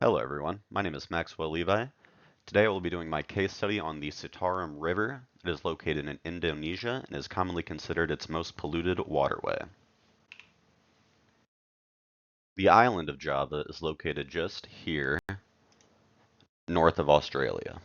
Hello everyone, my name is Maxwell Levi. Today I will be doing my case study on the Citarum River. It is located in Indonesia and is commonly considered its most polluted waterway. The island of Java is located just here, north of Australia.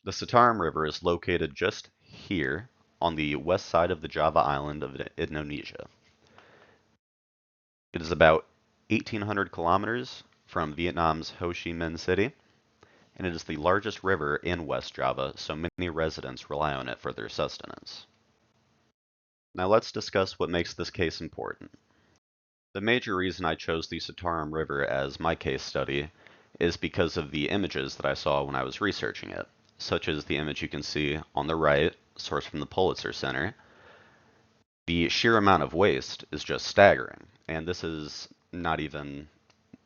The Citarum River is located just here on the west side of the Java island of Indonesia. It is about 1,800 kilometers from Vietnam's Ho Chi Minh City, and it is the largest river in West Java, so many residents rely on it for their sustenance. Now let's discuss what makes this case important. The major reason I chose the Citarum River as my case study is because of the images that I saw when I was researching it, such as the image you can see on the right, sourced from the Pulitzer Center. The sheer amount of waste is just staggering, and this is not even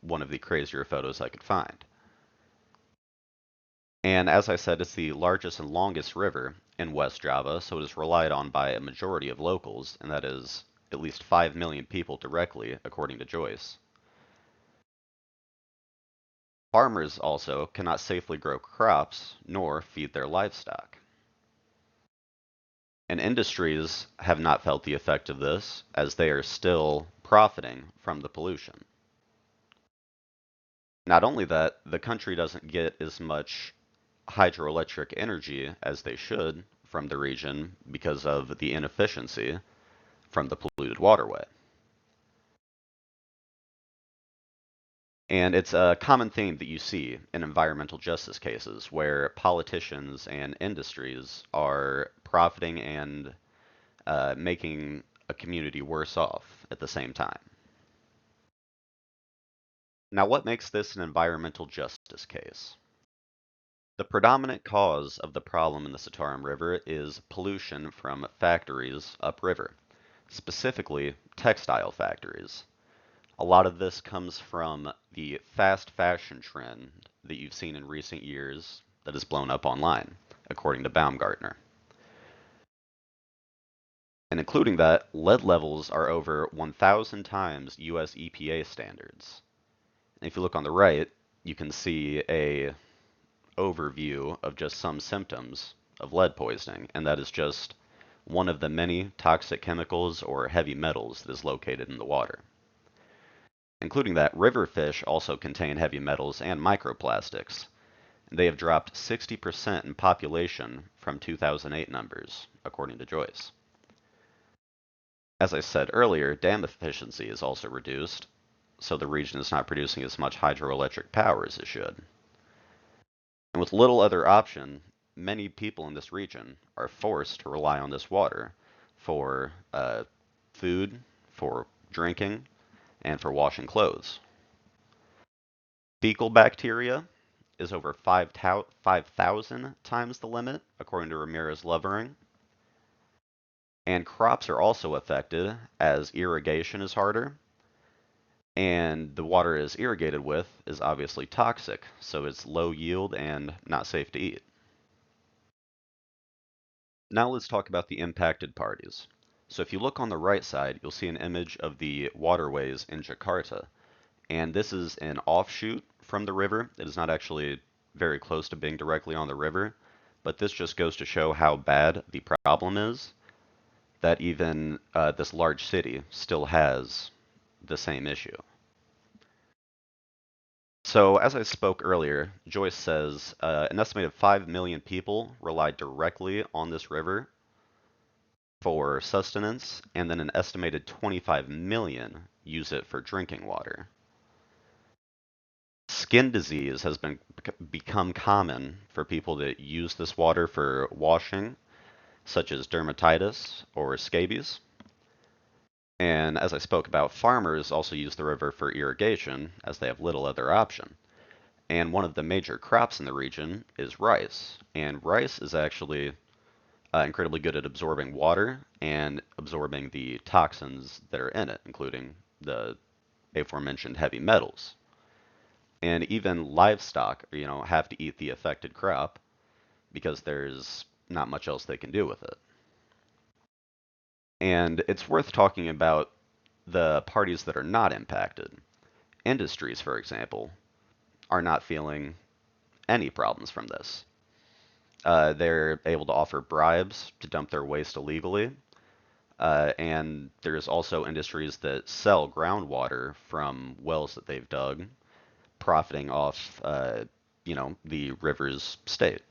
one of the crazier photos I could find. And as I said, it's the largest and longest river in West Java, so it is relied on by a majority of locals, and that is at least 5 million people directly, according to Joyce. Farmers also cannot safely grow crops nor feed their livestock. And industries have not felt the effect of this, as they are still profiting from the pollution. Not only that, the country doesn't get as much hydroelectric energy as they should from the region because of the inefficiency from the polluted waterway. And it's a common theme that you see in environmental justice cases where politicians and industries are profiting and making a community worse off at the same time. Now, what makes this an environmental justice case? The predominant cause of the problem in the Citarum River is pollution from factories upriver, specifically textile factories. A lot of this comes from the fast fashion trend that you've seen in recent years that has blown up online, according to Baumgartner. And including that, lead levels are over 1,000 times US EPA standards. And if you look on the right, you can see a overview of just some symptoms of lead poisoning, and that is just one of the many toxic chemicals or heavy metals that is located in the water. Including that, river fish also contain heavy metals and microplastics. They have dropped 60% in population from 2008 numbers, according to Joyce. As I said earlier, dam efficiency is also reduced, so the region is not producing as much hydroelectric power as it should. And with little other option, many people in this region are forced to rely on this water for food, for drinking, and for washing clothes. Fecal bacteria is over 5,000 times the limit, according to Ramirez Lovering. And crops are also affected as irrigation is harder. And the water is irrigated with is obviously toxic, so it's low yield and not safe to eat. Now let's talk about the impacted parties. So if you look on the right side, you'll see an image of the waterways in Jakarta. And this is an offshoot from the river. It is not actually very close to being directly on the river, but this just goes to show how bad the problem is, that even this large city still has the same issue. So as I spoke earlier, Joyce says an estimated 5 million people rely directly on this river for sustenance, and then an estimated 25 million use it for drinking water. Skin disease has become common for people that use this water for washing, such as dermatitis or scabies. And as I spoke about, farmers also use the river for irrigation, as they have little other option. And one of the major crops in the region is rice. And rice is actually incredibly good at absorbing water and absorbing the toxins that are in it, including the aforementioned heavy metals. And even livestock, have to eat the affected crop because there's not much else they can do with it. And it's worth talking about the parties that are not impacted. Industries, for example, are not feeling any problems from this. They're able to offer bribes to dump their waste illegally. And there's also industries that sell groundwater from wells that they've dug, profiting off, the river's state.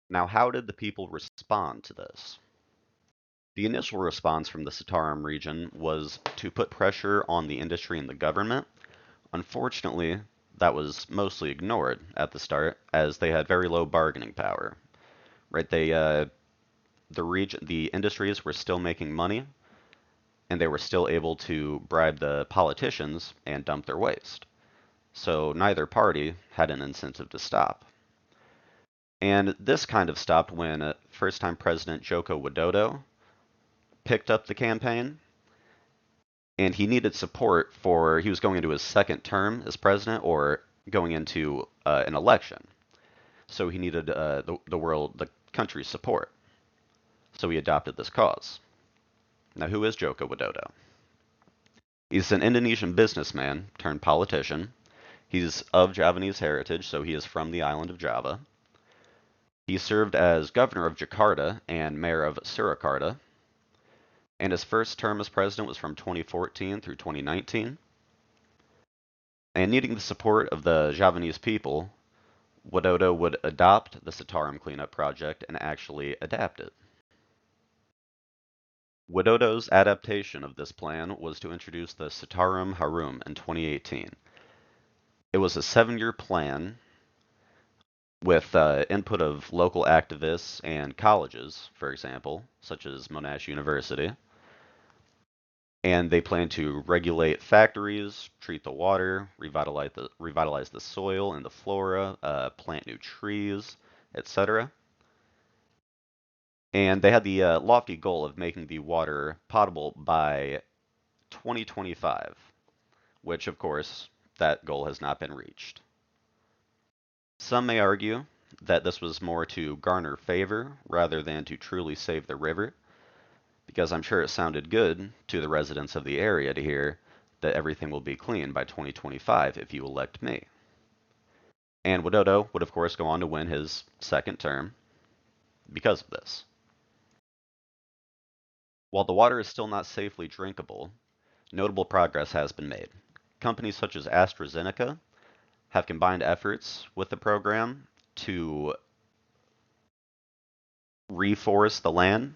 Now, how did the people respond to this? The initial response from the Citarum region was to put pressure on the industry and the government. Unfortunately, that was mostly ignored at the start, as they had very low bargaining power. Right? The industries were still making money, and they were still able to bribe the politicians and dump their waste. So neither party had an incentive to stop. And this kind of stopped when first-time President Joko Widodo picked up the campaign, and he needed support for, he was going into his second term as president or going into an election. So he needed the country's support. So he adopted this cause. Now, who is Joko Widodo? He's an Indonesian businessman turned politician. He's of Javanese heritage, so he is from the island of Java. He served as governor of Jakarta and mayor of Surakarta, and his first term as president was from 2014 through 2019. And needing the support of the Javanese people, Widodo would adopt the Citarum cleanup project and actually adapt it. Widodo's adaptation of this plan was to introduce the Citarum Harum in 2018. It was a 7-year plan with input of local activists and colleges, for example, such as Monash University. And they plan to regulate factories, treat the water, revitalize the soil and the flora, plant new trees, etc. And they had the lofty goal of making the water potable by 2025, which, of course, that goal has not been reached. Some may argue that this was more to garner favor rather than to truly save the river, because I'm sure it sounded good to the residents of the area to hear that everything will be clean by 2025 if you elect me. And Widodo would, of course, go on to win his second term because of this. While the water is still not safely drinkable, notable progress has been made. Companies such as AstraZeneca have combined efforts with the program to reforest the land,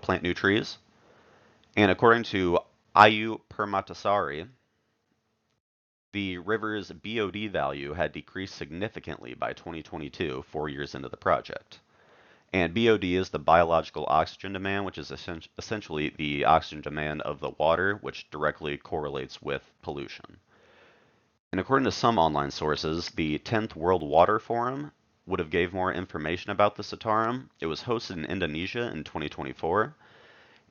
plant new trees. And according to Ayu Permatasari, the river's BOD value had decreased significantly by 2022, 4 years into the project. And BOD is the biological oxygen demand, which is essentially the oxygen demand of the water, which directly correlates with pollution. And according to some online sources, the 10th World Water Forum would have gave more information about the Citarum. It was hosted in Indonesia in 2024.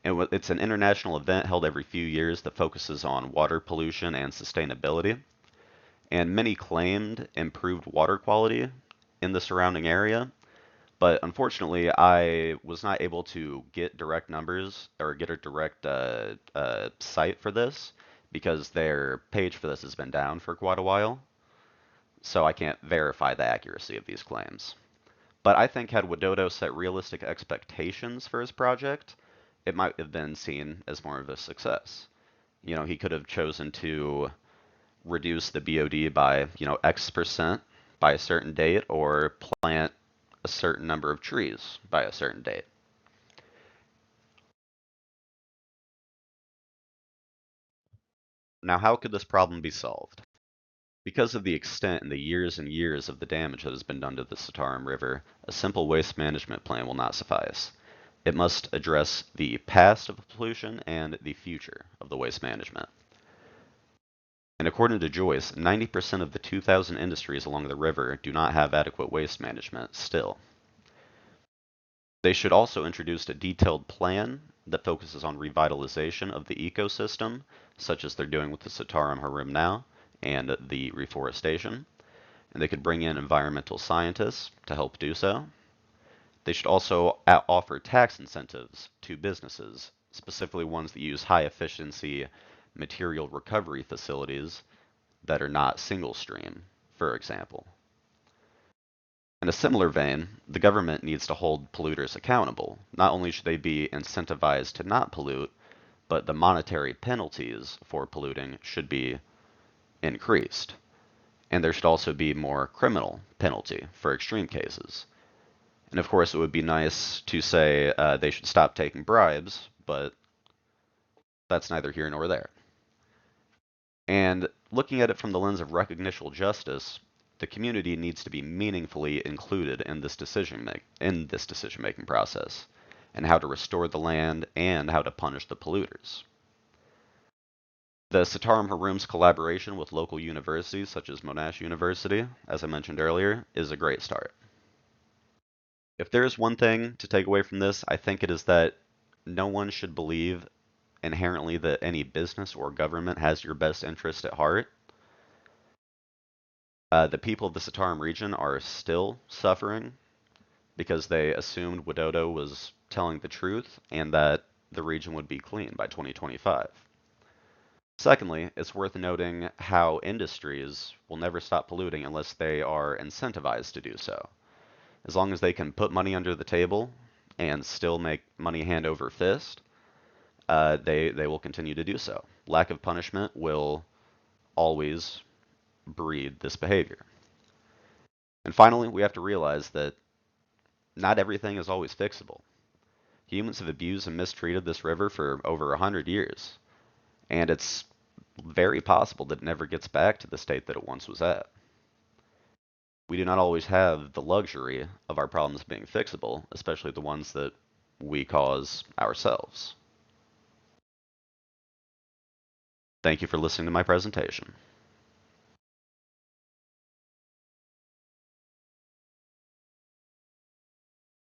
And it's an international event held every few years that focuses on water pollution and sustainability. And many claimed improved water quality in the surrounding area. But unfortunately, I was not able to get direct numbers or get a direct site for this because their page for this has been down for quite a while. So I can't verify the accuracy of these claims. But I think had Widodo set realistic expectations for his project, it might have been seen as more of a success. He could have chosen to reduce the BOD by, X% by a certain date or plant a certain number of trees by a certain date. Now, how could this problem be solved? Because of the extent and the years and years of the damage that has been done to the Citarum River, a simple waste management plan will not suffice. It must address the past of pollution and the future of the waste management. And according to Joyce, 90% of the 2,000 industries along the river do not have adequate waste management still. They should also introduce a detailed plan that focuses on revitalization of the ecosystem, such as they're doing with the Citarum Harum now, and the reforestation. And they could bring in environmental scientists to help do so. They should also offer tax incentives to businesses, specifically ones that use high efficiency material recovery facilities that are not single stream, for example. In a similar vein, the government needs to hold polluters accountable. Not only should they be incentivized to not pollute, but the monetary penalties for polluting should be increased. And there should also be more criminal penalty for extreme cases. And of course, it would be nice to say they should stop taking bribes, but that's neither here nor there. And looking at it from the lens of recognitional justice, the community needs to be meaningfully included in this decision-making process, and how to restore the land and how to punish the polluters. The Citarum Harum's collaboration with local universities such as Monash University, as I mentioned earlier, is a great start. If there is one thing to take away from this, I think it is that no one should believe inherently that any business or government has your best interest at heart. The people of the Citarum region are still suffering because they assumed Widodo was telling the truth and that the region would be clean by 2025. Secondly, it's worth noting how industries will never stop polluting unless they are incentivized to do so. As long as they can put money under the table and still make money hand over fist, they will continue to do so. Lack of punishment will always breed this behavior. And finally, we have to realize that not everything is always fixable. Humans have abused and mistreated this river for over 100 years, and it's very possible that it never gets back to the state that it once was at. We do not always have the luxury of our problems being fixable, especially the ones that we cause ourselves. Thank you for listening to my presentation.